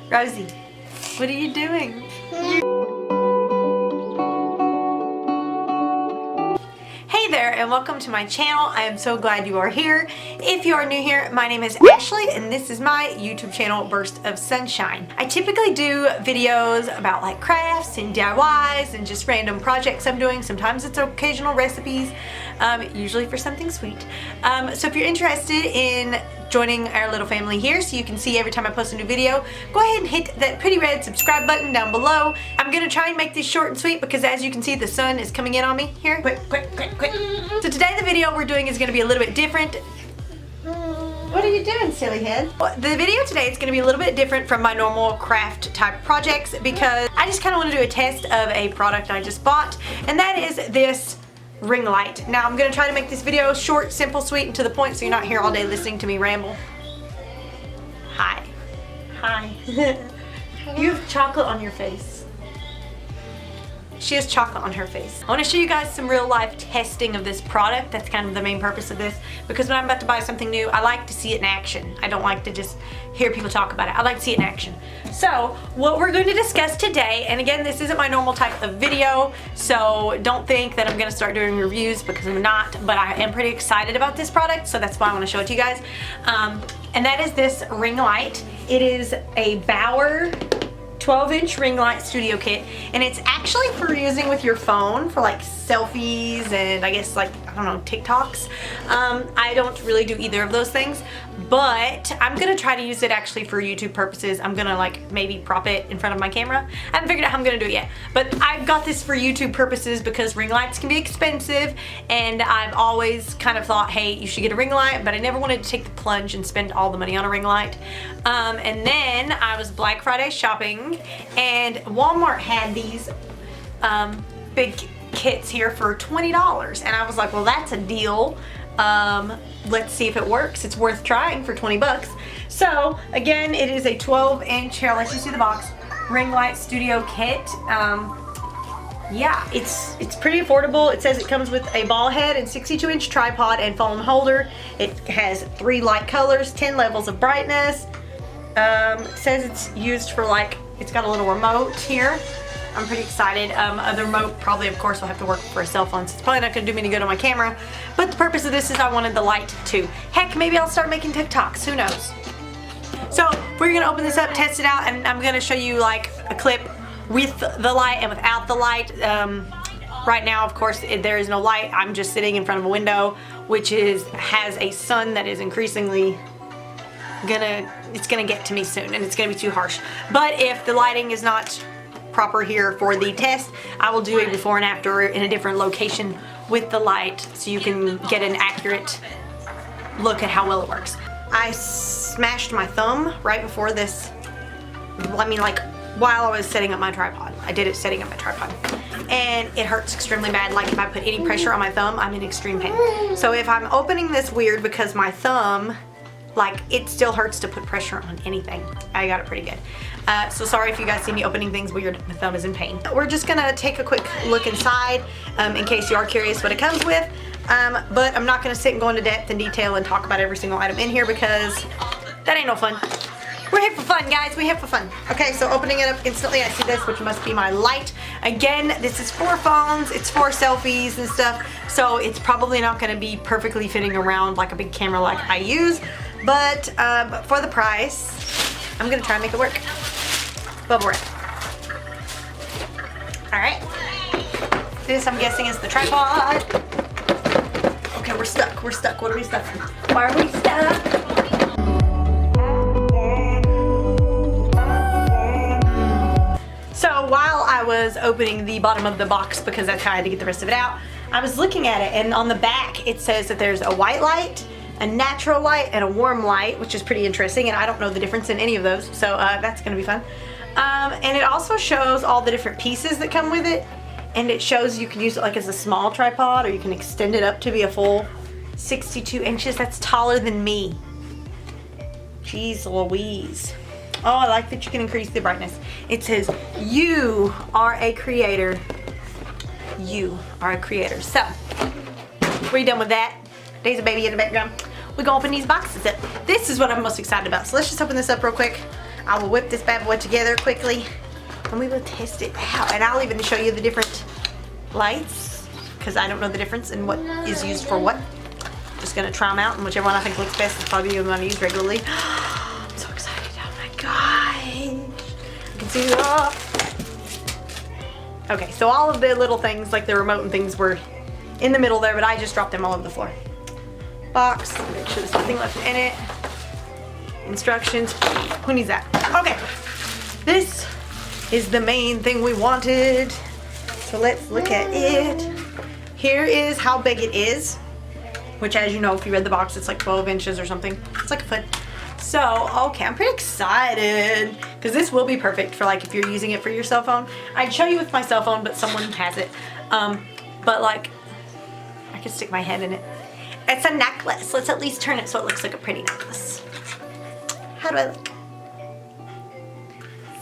Rosie, what are you doing? Hey there, and welcome to my channel. I am so glad you are here. If you are new here, my name is Ashley and this is my YouTube channel, Burst of Sunshine. I typically do videos about like crafts and DIYs and just random projects I'm doing. Sometimes it's occasional recipes, usually for something sweet. So if you're interested in joining our little family here so you can see every time I post a new video, go ahead and hit that pretty red subscribe button down below. I'm gonna try and make this short and sweet because as you can see the sun is coming in on me here. Quick. So today the video we're doing is gonna be a little bit different. What are you doing, silly head? The video today is gonna be a little bit different from my normal craft type projects because I just kinda wanna do a test of a product I just bought, and that is this ring light. Now I'm gonna try to make this video short, simple, sweet, and to the point so you're not here all day listening to me ramble. Hi. You have chocolate on your face. She has chocolate on her face. I want to show you guys some real life testing of this product. That's kind of the main purpose of this, because when I'm about to buy something new, I like to see it in action. I don't like to just hear people talk about it. I like to see it in action. So what we're going to discuss today, and again, this isn't my normal type of video, so don't think that I'm going to start doing reviews because I'm not, but I am pretty excited about this product, so that's why I want to show it to you guys. And that is this ring light. It is a Bauer 12-inch ring light studio kit, and it's actually for using with your phone for like selfies and I guess like, I don't know, TikToks. I don't really do either of those things, but I'm gonna try to use it actually for YouTube purposes. I'm gonna like maybe prop it in front of my camera. I haven't figured out how I'm gonna do it yet, but I've got this for YouTube purposes because ring lights can be expensive, and I've always kind of thought, hey, you should get a ring light, but I never wanted to take the plunge and spend all the money on a ring light. And then I was Black Friday shopping, and Walmart had these big kits here for $20, and I was like, well, that's a deal. Let's see if it works. It's worth trying for 20 bucks. So again, it is a 12-inch, here, let's just see the box, ring light studio kit. Yeah, it's pretty affordable. It says it comes with a ball head and 62-inch tripod and phone holder. It has 3 light colors, 10 levels of brightness. It says it's used for like, it's got a little remote here. I'm pretty excited. The remote probably, of course, will have to work for a cell phone, so it's probably not gonna do me any good on my camera. But the purpose of this is I wanted the light too. Heck, maybe I'll start making TikToks, who knows? So we're gonna open this up, test it out, and I'm gonna show you like a clip with the light and without the light. Right now, of course, there is no light. I'm just sitting in front of a window, which has a sun that is increasingly it's gonna get to me soon, and it's gonna be too harsh. But if the lighting is not proper here for the test, I will do a before and after in a different location with the light so you can get an accurate look at how well it works. I smashed my thumb right before this, I mean like while I was setting up my tripod. I did it setting up my tripod, and it hurts extremely bad. Like if I put any pressure on my thumb, I'm in extreme pain. So if I'm opening this weird because my thumb, like it still hurts to put pressure on anything. I got it pretty good. So sorry if you guys see me opening things weird, my thumb is in pain. We're just gonna take a quick look inside in case you are curious what it comes with. But I'm not gonna sit and go into depth and detail and talk about every single item in here because that ain't no fun. We're here for fun, guys. We're here for fun. Okay, so opening it up instantly, I see this, which must be my light. Again, this is for phones, it's for selfies and stuff, so it's probably not gonna be perfectly fitting around like a big camera like I use. But for the price, I'm gonna try and make it work. Bubble wrap. All right. This, I'm guessing, is the tripod. Okay, we're stuck. What are we stuck in? Why are we stuck? So while I was opening the bottom of the box, because that's how I had to get the rest of it out, I was looking at it, and on the back it says that there's a white light, a natural light, and a warm light, which is pretty interesting, and I don't know the difference in any of those, so that's gonna be fun. And it also shows all the different pieces that come with it, and it shows you can use it like as a small tripod, or you can extend it up to be a full 62 inches. That's taller than me. Jeez Louise. Oh, I like that you can increase the brightness. It says, you are a creator. You are a creator. So, we're done with that. There's a baby in the background. We're gonna open these boxes up. This is what I'm most excited about. So let's just open this up real quick. I will whip this bad boy together quickly and we will test it out. And I'll even show you the different lights because I don't know the difference in what is used for what. Just gonna try them out, and whichever one I think looks best is probably the one I use regularly. I'm so excited. Oh my gosh. You can see, okay, so all of the little things like the remote and things were in the middle there, but I just dropped them all over the floor. Box, make sure there's nothing left in it. Instructions, who needs that? Okay, this is the main thing we wanted. So let's look at it. Here is how big it is, which, as you know, if you read the box, it's like 12 inches or something. It's like a foot. So, okay, I'm pretty excited because this will be perfect for like if you're using it for your cell phone. I'd show you with my cell phone, but someone has it. But like, I could stick my head in it. It's a necklace. Let's at least turn it so it looks like a pretty necklace. How do I look?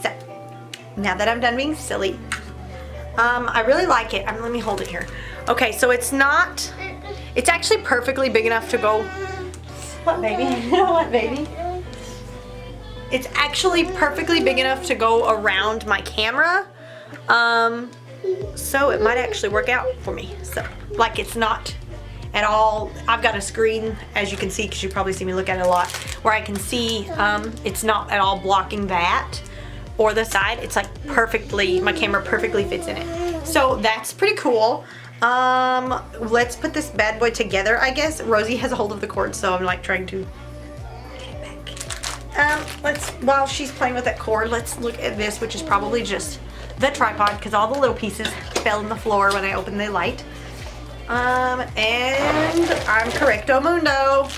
So, now that I'm done being silly, I really like it. Let me hold it here. Okay, so it's actually perfectly big enough to go, what baby? What baby? It's actually perfectly big enough to go around my camera. So it might actually work out for me. So, like, it's not at all, I've got a screen, as you can see, because you probably see me look at it a lot, where I can see it's not at all blocking that or the side. It's like perfectly, my camera perfectly fits in it. So that's pretty cool. Let's put this bad boy together, I guess. Rosie has a hold of the cord, so I'm like trying to get it back. While she's playing with that cord, let's look at this, which is probably just the tripod, because all the little pieces fell on the floor when I opened the light. And I'm correcto mundo.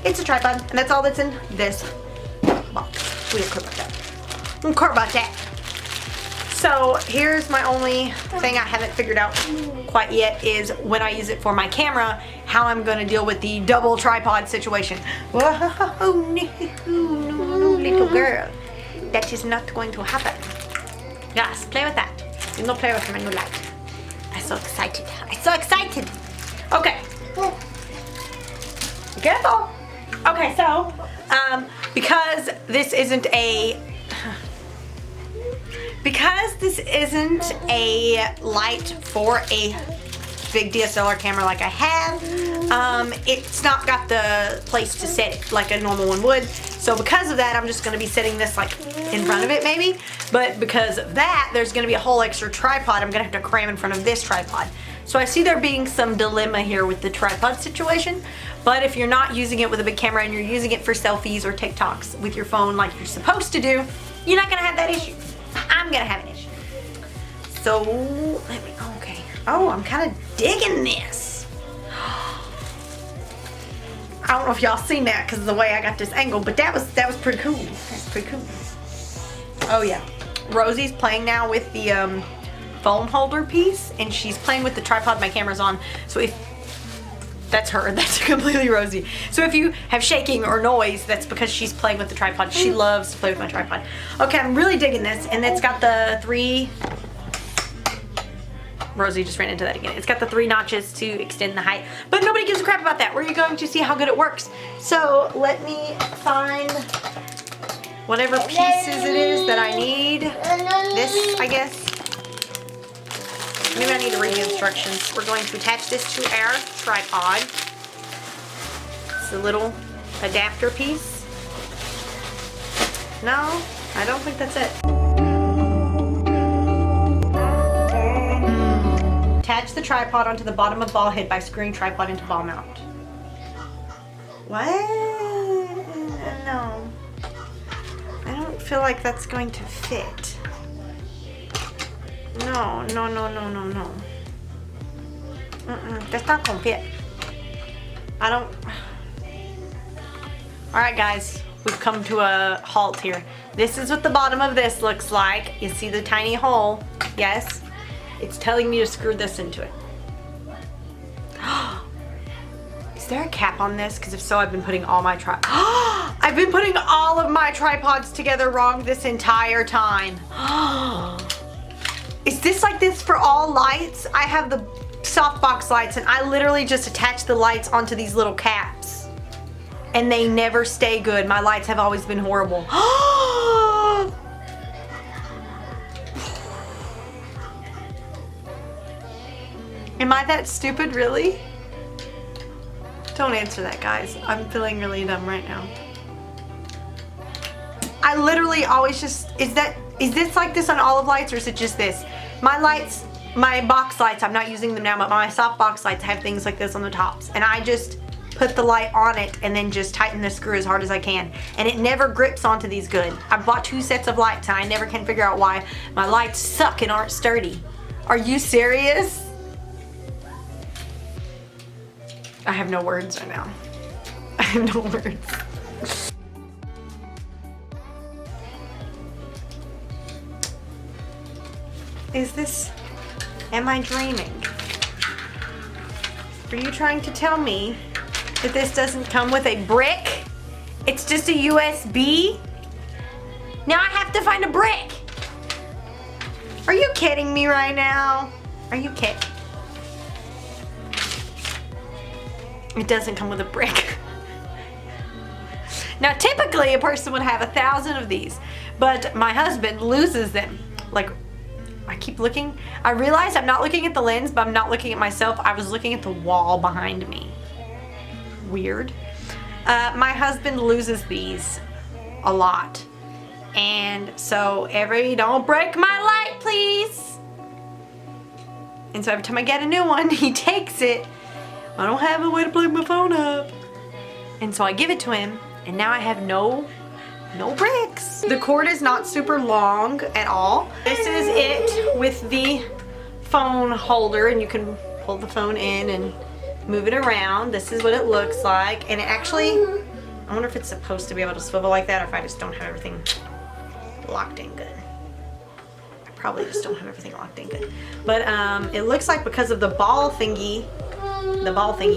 It's a tripod, and that's all that's in this box. We don't care about that. We don't care about that. So here's my only thing I haven't figured out quite yet is when I use it for my camera, how I'm going to deal with the double tripod situation. Whoa, no, little girl. That is not going to happen. Yes, play with that. You don't play with my new light. I'm so excited. I'm so excited. Okay. Be careful. Okay, so because this isn't a light for a big DSLR camera like I have, it's not got the place to set it like a normal one would. So because of that, I'm just going to be setting this like in front of it maybe. But because of that, there's going to be a whole extra tripod I'm going to have to cram in front of this tripod. So I see there being some dilemma here with the tripod situation. But if you're not using it with a big camera and you're using it for selfies or TikToks with your phone like you're supposed to do, you're not going to have that issue. I'm going to have an issue. So, okay. Oh, I'm kind of digging this. I don't know if y'all seen that because of the way I got this angle, but that was pretty cool. That's pretty cool. Oh yeah. Rosie's playing now with the phone holder piece, and she's playing with the tripod my camera's on. So if that's her, that's completely Rosie. So if you have shaking or noise, that's because she's playing with the tripod. She loves to play with my tripod. Okay, I'm really digging this, and it's got the 3. Rosie just ran into that again. It's got the 3 notches to extend the height, but nobody gives a crap about that. We're going to see how good it works. So let me find whatever pieces it is that I need. This, I guess. Maybe I need to read the instructions. We're going to attach this to our tripod. It's a little adapter piece. No, I don't think that's it. Attach the tripod onto the bottom of ball head by screwing tripod into ball mount. What? No. I don't feel like that's going to fit. No. That's not gonna fit. I don't. Alright guys, we've come to a halt here. This is what the bottom of this looks like. You see the tiny hole? Yes. It's telling me to screw this into it. Is there a cap on this? Because if so, I've been putting all my I've been putting all of my tripods together wrong this entire time. Is this like this for all lights? I have the softbox lights, and I literally just attach the lights onto these little caps. And they never stay good. My lights have always been horrible. Am I that stupid, really? Don't answer that, guys. I'm feeling really dumb right now. I literally always just, is this like this on all of lights, or is it just this? My lights, my box lights, I'm not using them now, but my soft box lights have things like this on the tops. And I just put the light on it and then just tighten the screw as hard as I can. And it never grips onto these good. I bought 2 sets of lights and I never can figure out why my lights suck and aren't sturdy. Are you serious? I have no words right now. I have no words. Is this, am I dreaming? Are you trying to tell me that this doesn't come with a brick? It's just a USB? Now I have to find a brick. Are you kidding me right now? Are you kidding? It doesn't come with a brick. Now typically a person would have 1,000 of these, but my husband loses them. Like, I keep looking. I realize I'm not looking at the lens, but I'm not looking at myself. I was looking at the wall behind me. Weird. My husband loses these a lot. And so don't break my light, please. And so every time I get a new one, he takes it. I don't have a way to plug my phone up. And so I give it to him, and now I have no bricks. The cord is not super long at all. This is it with the phone holder, and you can pull the phone in and move it around. This is what it looks like. And it actually, I wonder if it's supposed to be able to swivel like that, or if I just don't have everything locked in good. I probably just don't have everything locked in good. But it looks like because of the ball thingy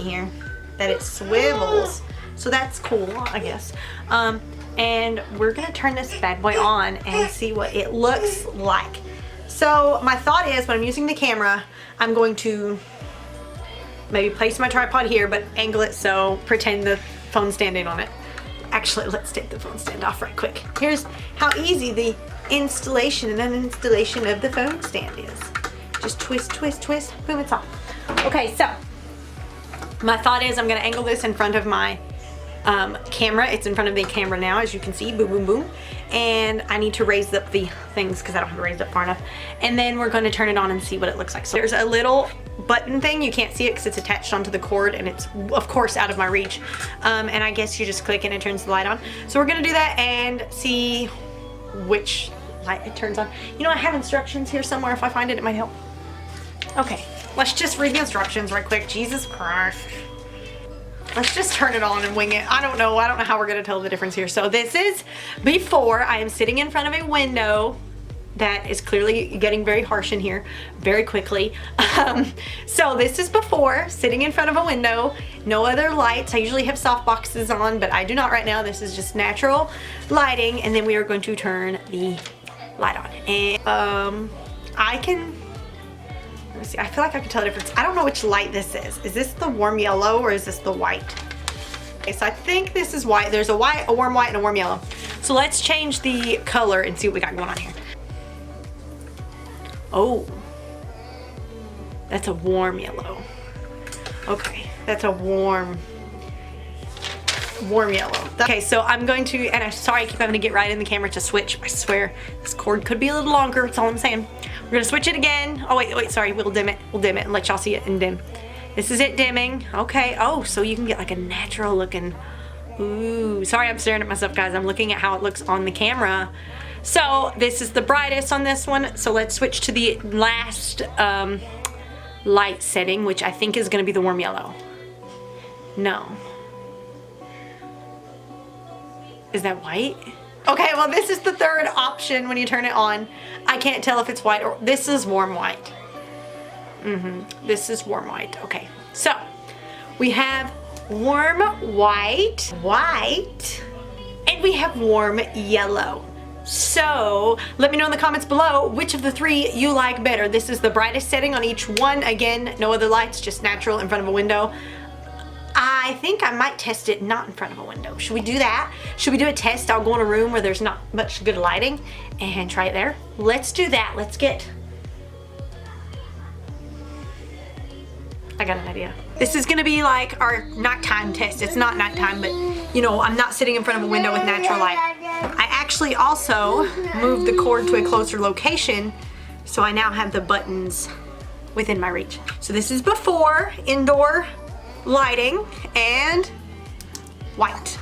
here, that it swivels. So that's cool, I guess. And we're gonna turn this bad boy on and see what it looks like. So my thought is, when I'm using the camera, I'm going to maybe place my tripod here, but angle it so pretend the phone's standing on it. Actually, let's take the phone stand off right quick. Here's how easy the installation and uninstallation of the phone stand is. Just twist, twist, twist, boom, it's off. Okay, so my thought is I'm gonna angle this in front of my camera. It's in front of the camera now, as you can see, boom, boom, boom. And I need to raise up the things because I don't have it raised up far enough. And then we're going to turn it on and see what it looks like. So there's a little button thing. You can't see it because it's attached onto the cord, and it's of course out of my reach. And I guess you just click and it turns the light on. So we're going to do that and see which light it turns on. You know, I have instructions here somewhere. If I find it, it might help. Okay, let's just read the instructions right quick. Jesus Christ. Let's just turn it on and wing it. I don't know how we're gonna tell the difference here. So this is before. I am sitting in front of a window that is clearly getting very harsh in here very quickly. So this is before, sitting in front of a window, no other lights. I usually have soft boxes on, but I do not right now. This is just natural lighting. And then we are going to turn the light on. And let's see, I feel like I can tell the difference. I don't know which light this is. Is this the warm yellow or is this the white? Okay, so I think this is white. There's a white, a warm white, and a warm yellow. So let's change the color and see what we got going on here. Oh, that's a warm yellow. Okay, that's a warm yellow. Okay, so I'm going to, and I'm sorry I keep having to get right in the camera to switch. I swear this cord could be a little longer, that's all I'm saying. We're gonna switch it again. Oh wait, sorry, we'll dim it and let y'all see it in dim. This is it dimming. Okay, oh, so you can get like a natural looking, ooh, sorry I'm staring at myself, guys. I'm looking at how it looks on the camera. So this is the brightest on this one. So let's switch to the last light setting, which I think is gonna be the warm yellow. No. Is that white? Okay, well this is the third option when you turn it on. I can't tell if it's white or, this is warm white. This is warm white. Okay, so we have warm white, and we have warm yellow. So let me know in the comments below which of the three you like better. This is the brightest setting on each one. Again, no other lights, just natural in front of a window. I think I might test it not in front of a window. Should we do that? Should we do a test? I'll go in a room where there's not much good lighting and try it there. Let's do that. Let's get... I got an idea. This is gonna be like our nighttime test. It's not nighttime, but you know, I'm not sitting in front of a window with natural light. I actually also moved the cord to a closer location, so I now have the buttons within my reach. So this is before indoor lighting and white.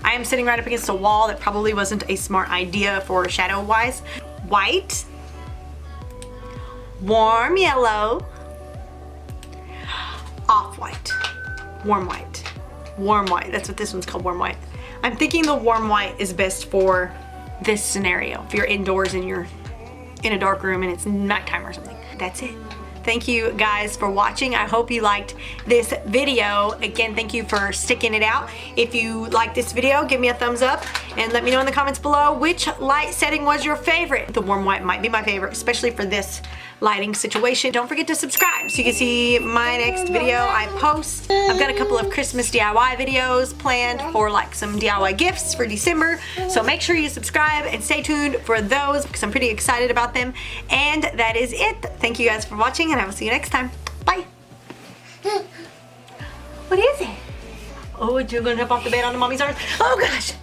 I am sitting right up against a wall. That probably wasn't a smart idea for shadow wise. White, warm yellow, off-white, warm white, warm white. That's what this one's called, warm white. I'm thinking the warm white is best for this scenario. If you're indoors and you're in a dark room and it's nighttime or something. That's it. Thank you guys for watching. I hope you liked this video. Again, thank you for sticking it out. If you like this video, give me a thumbs up and let me know in the comments below which light setting was your favorite. The warm white might be my favorite, especially for this lighting situation. Don't forget to subscribe so you can see my next video I post. I've got a couple of Christmas DIY videos planned for like some DIY gifts for December. So make sure you subscribe and stay tuned for those because I'm pretty excited about them. And that is it. Thank you guys for watching and I will see you next time. Bye. What is it? Oh, you're gonna jump off the bed onto mommy's arms? Oh gosh.